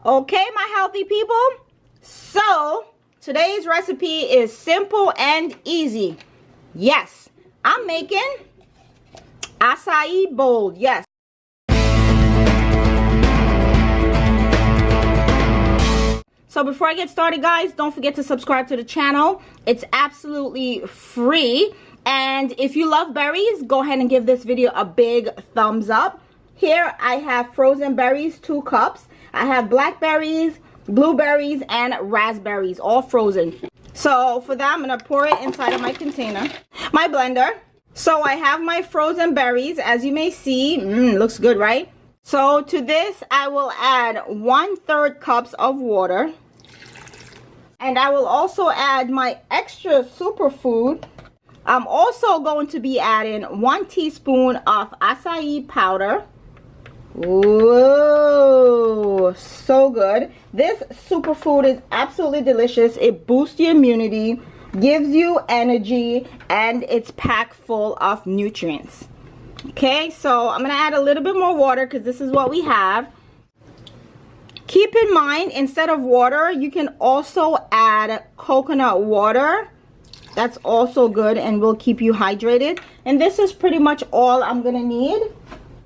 Okay, my healthy people. So, today's recipe is simple and easy. Yes, I'm making acai bowl. Yes. So before I get started, guys, don't forget to subscribe to the channel. It's absolutely free. And if you love berries, go ahead and give this video a big thumbs up. Here I have frozen berries, 2 cups. I have blackberries, blueberries, and raspberries, all frozen. So for that, I'm going to pour it inside of my container, my blender. So I have my frozen berries, as you may see. Looks good, right? So to this, I will add 1/3 cups of water. And I will also add my extra superfood. I'm also going to be adding 1 teaspoon of acai powder. Whoa, so good. This superfood is absolutely delicious. It boosts your immunity, gives you energy, and it's packed full of nutrients. Okay, so I'm going to add a little bit more water because this is what we have. Keep in mind, instead of water, you can also add coconut water. That's also good and will keep you hydrated. And this is pretty much all I'm going to need.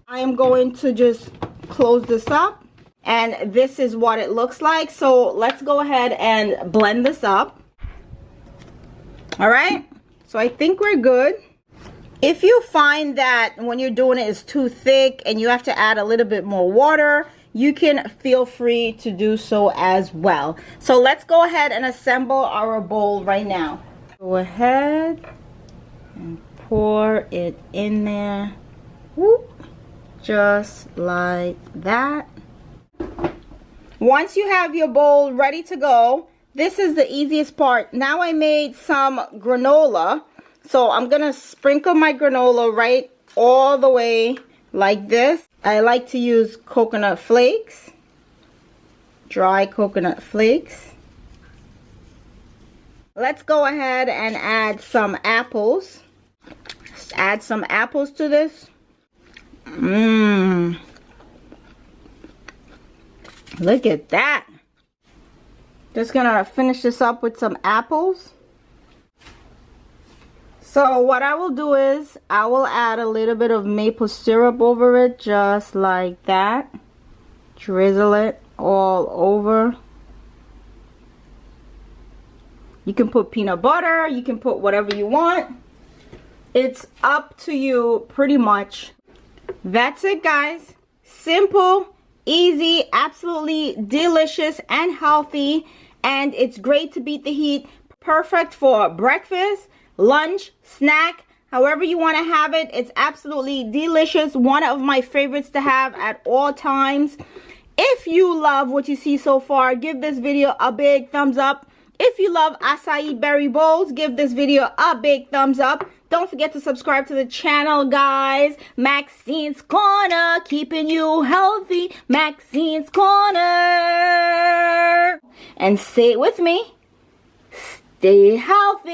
I am going to just close this up. And this is what it looks like. So let's go ahead and blend this up. All right. So I think we're good. If you find that when you're doing it is too thick and you have to add a little bit more water, you can feel free to do so as well. So let's go ahead and assemble our bowl right now. Go ahead and pour it in there. Whoop. Just like that. Once you have your bowl ready to go, this is the easiest part. Now I made some granola. So I'm going to sprinkle my granola right all the way like this. I like to use coconut flakes, dry coconut flakes. Let's go ahead and add some apples. Just add some apples to this. Look at that. Just going to finish this up with some apples. So what I will do is I will add a little bit of maple syrup over it, just like that. Drizzle it all over. You can put peanut butter, you can put whatever you want. It's up to you pretty much. That's it, guys. Simple, easy, absolutely delicious and healthy. And it's great to beat the heat. Perfect for breakfast, lunch, snack, however you want to have it. It's absolutely delicious. One of my favorites to have at all times. If you love what you see so far, give this video a big thumbs up. If you love acai berry bowls, give this video a big thumbs up. Don't forget to subscribe to the channel, guys. Maxine's Corner, keeping you healthy. Maxine's Corner. And say it with me. Stay healthy.